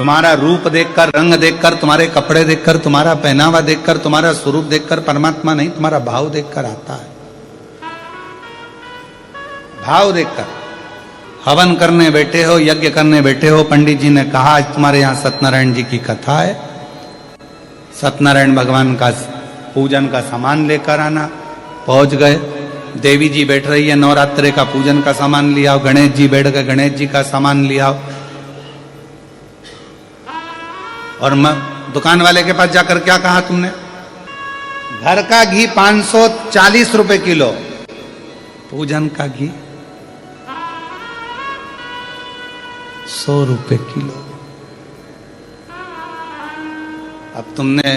तुम्हारा रूप देखकर, रंग देखकर, तुम्हारे कपड़े देखकर, तुम्हारा पहनावा देखकर, तुम्हारा स्वरूप देखकर परमात्मा नहीं, तुम्हारा भाव देखकर आता है। भाव देखकर। हवन करने बैठे हो, यज्ञ करने बैठे हो, पंडित जी ने कहा आज तुम्हारे यहां सत्यनारायण जी की कथा है, सत्यनारायण भगवान का पूजन का सामान लेकर आना। पहुंच गए, देवी जी बैठ रही है, नवरात्रे का पूजन का सामान लिया, गणेश जी बैठ गए, गणेश जी का सामान लिया। और दुकान वाले के पास जाकर क्या कहा तुमने? घर का घी 540 रुपए किलो, पूजन का घी 100 रुपए किलो। अब तुमने,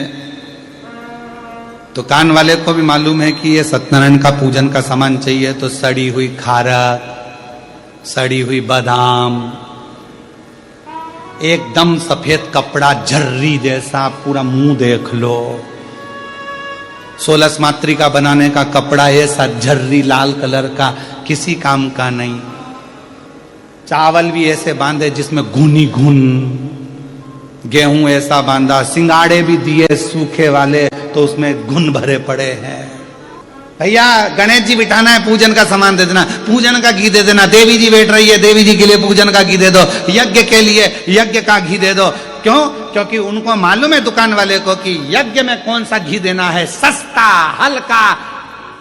दुकान वाले को भी मालूम है कि ये सत्यनारायण का पूजन का सामान चाहिए, तो सड़ी हुई खारक, सड़ी हुई बादाम, एकदम सफेद कपड़ा झर्री जैसा, पूरा मुंह देख लो, 16 मातृ का बनाने का कपड़ा ऐसा झर्री लाल कलर का, किसी काम का नहीं। चावल भी ऐसे बांधे जिसमें घुनी घुन, गेहूं ऐसा बांधा, सिंगाड़े भी दिए सूखे वाले तो उसमें घुन भरे पड़े हैं। भैया गणेश जी बिठाना है, पूजन का सामान दे देना, पूजन का घी दे देना। देवी जी बैठ रही है, देवी जी के लिए पूजन का घी दे दो, यज्ञ के लिए यज्ञ का घी दे दो। क्यों? क्योंकि उनको मालूम है दुकान वाले को कि यज्ञ में कौन सा घी देना है, सस्ता, हल्का,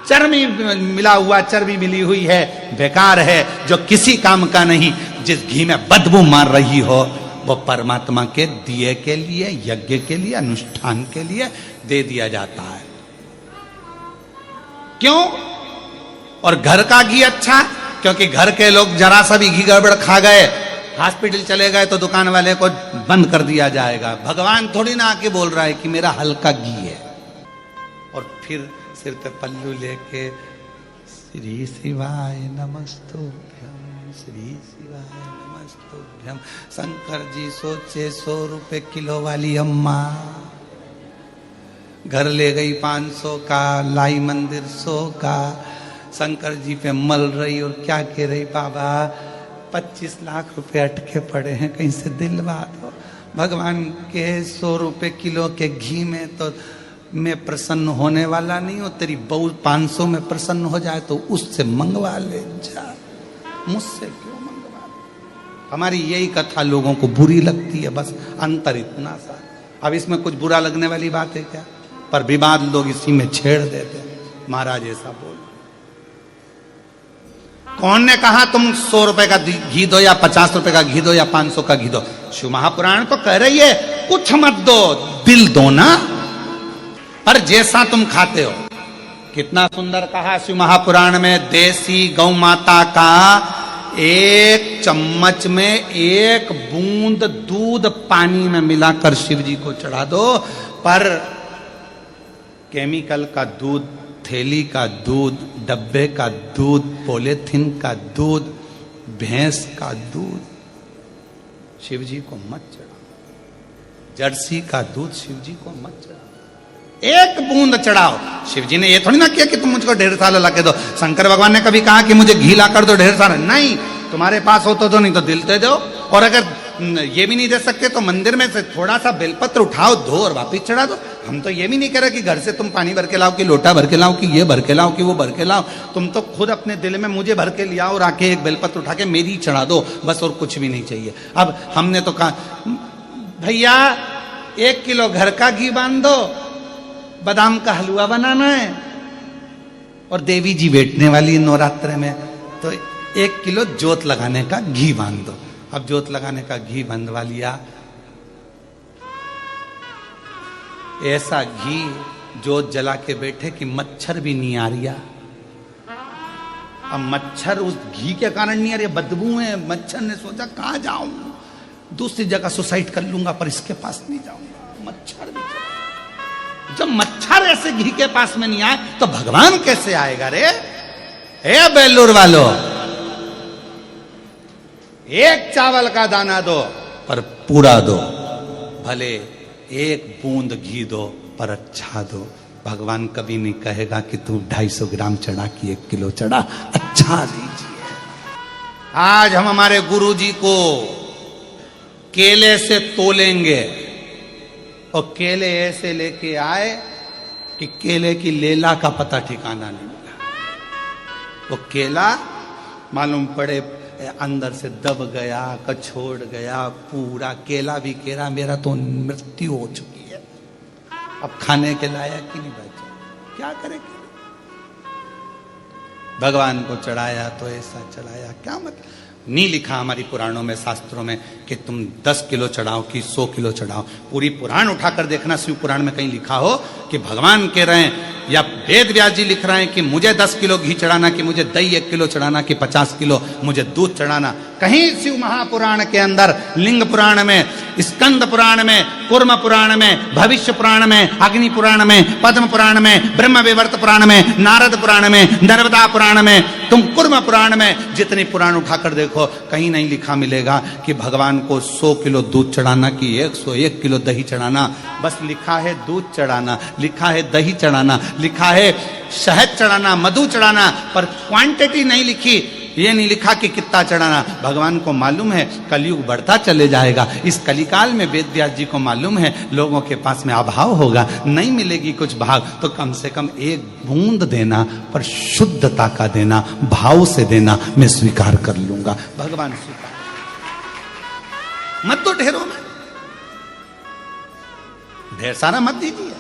चर्बी मिला हुआ, चर्बी मिली हुई है, बेकार है, जो किसी काम का नहीं। जिस घी में बदबू मार रही हो वो परमात्मा के दिए के लिए, यज्ञ के लिए, अनुष्ठान के लिए दे दिया जाता है। क्यों? और घर का घी अच्छा, क्योंकि घर के लोग जरा सा भी घी गड़बड़ खा गए, हॉस्पिटल चले गए तो दुकान वाले को बंद कर दिया जाएगा। भगवान थोड़ी ना आके बोल रहा है कि मेरा हल्का घी है। और फिर सिर पे पल्लू लेके श्री शिवाय नमस्तुभ्यम, श्री शिवाय नमस्तुभ्यम। शंकर जी सोचे 100 रुपए किलो वाली अम्मा घर ले गई 500 का, लाई मंदिर 100 का, शंकर जी पे मल रही और क्या कह रही, बाबा 25 लाख रुपए अटके पड़े हैं, कहीं से दिलवा दो। भगवान के 100 रुपए किलो के घी में तो मैं प्रसन्न होने वाला नहीं हूं, तेरी बहू 500 में प्रसन्न हो जाए तो उससे मंगवा ले जा, मुझसे क्यों मंगवा ले। हमारी यही कथा लोगों को बुरी लगती है, बस अंतर इतना सा। अब इसमें कुछ बुरा लगने वाली बात है क्या? पर विवाद लोग इसी में छेड़ देते हैं। महाराज ऐसा बोल, कौन ने कहा तुम 100 रुपए का घी दो या 50 रुपए का घी दो या 500 का घी दो? शिव महापुराण तो कह रही है कुछ मत दो, दिल दो ना, पर जैसा तुम खाते हो। कितना सुंदर कहा शिव महापुराण में, देसी गौ माता का 1 चम्मच में 1 बूंद दूध पानी में मिलाकर शिव जी को चढ़ा दो। पर केमिकल का दूध, थैली का दूध, डब्बे का दूध, पॉलीथिन का दूध, भैंस का दूध शिव जी को मत चढ़ाओ। जर्सी का दूध शिव जी को मत चढ़ाओ, 1 बूंद चढ़ाओ। शिव जी ने ये थोड़ी ना किया कि तुम मुझको ढेर सारा ला के दो। शंकर भगवान ने कभी कहा कि मुझे घी ला कर दो ढेर सारा? नहीं, तुम्हारे पास हो तो नहीं तो दिल दे दो। और अगर ये भी नहीं दे सकते तो मंदिर में से थोड़ा सा बेलपत्र उठाओ, धो और वापिस चढ़ा दो। हम तो ये भी नहीं कह रहे कि घर से तुम पानी भर के लाओ, कि लोटा भर के लाओ, कि ये भर के लाओ, कि वो भर के लाओ। तुम तो खुद अपने दिल में मुझे भर के लिया और आके 1 बेलपत्र उठा के मेरी चढ़ा दो, बस, और कुछ भी नहीं चाहिए। अब हमने तो कहा भैया 1 किलो घर का घी बांध दो, बादाम का हलवा बनाना है, और देवी जी बैठने वाली नवरात्र में, तो 1 किलो जोत लगाने का घी बांध दो। अब जोत लगाने का घी बंधवा लिया, ऐसा घी जोत जला के बैठे कि मच्छर भी नहीं आ रहा। अब मच्छर उस घी के कारण नहीं आ रही, बदबू है। मच्छर ने सोचा कहां जाऊं, दूसरी जगह सुसाइड कर लूंगा, पर इसके पास नहीं जाऊंगा। मच्छर भी, जब मच्छर ऐसे घी के पास में नहीं आए तो भगवान कैसे आएगा रे? हे बेलूर वालों, 1 चावल का दाना दो पर पूरा दो, भले 1 बूंद घी दो पर अच्छा दो। भगवान कभी नहीं कहेगा कि तू 250 ग्राम चढ़ा कि 1 किलो चढ़ा, अच्छा दीजिए। आज हम हमारे गुरु जी को केले से तोलेंगे और केले ऐसे लेके आए कि केले की लेला का पता ठिकाना नहीं मिला। वो केला मालूम पड़े अंदर से दब गया, कछोड़ गया, पूरा केला भी केला, मेरा तो मृत्यु हो चुकी है, अब खाने के लायक ही नहीं बचा, क्या करेंगे। भगवान को चढ़ाया तो ऐसा चढ़ाया, क्या मतलब। नहीं लिखा हमारी पुराणों में, शास्त्रों में कि तुम 10 किलो चढ़ाओ कि 100 किलो चढ़ाओ। पूरी पुराण उठाकर देखना, शिव पुराण में कहीं लिखा हो कि भगवान कह रहे हैं या वेद व्यास जी लिख रहे हैं कि मुझे 10 किलो घी चढ़ाना, कि मुझे दही 1 किलो चढ़ाना, कि 50 किलो मुझे दूध चढ़ाना। कहीं शिव महापुराण के अंदर, लिंग पुराण में, स्कंद पुराण में, कूर्म पुराण में, भविष्य पुराण में, अग्नि पुराण में, पद्म पुराण में, ब्रह्म विवर्त पुराण में, नारद पुराण में, नर्मदा पुराण में, तुम कूर्म पुराण में जितनी पुराण उठाकर देखो, कहीं नहीं लिखा मिलेगा कि भगवान को 100 किलो दूध चढ़ाना कि 101 किलो दही चढ़ाना। बस लिखा है दूध चढ़ाना, लिखा है दही चढ़ाना, लिखा है शहद चढ़ाना, मधु चढ़ाना, पर क्वांटिटी नहीं लिखी। ये नहीं लिखा कि कितना चढ़ाना। भगवान को मालूम है कलयुग बढ़ता चले जाएगा, इस कलिकाल में वेद व्यास जी को मालूम है लोगों के पास में अभाव होगा, नहीं मिलेगी कुछ भाग, तो कम से कम एक बूंद देना, पर शुद्धता का देना, भाव से देना, मैं स्वीकार कर लूंगा। भगवान स्वीकार मत तो ढेरों में ढेर सारा मत दीजिए।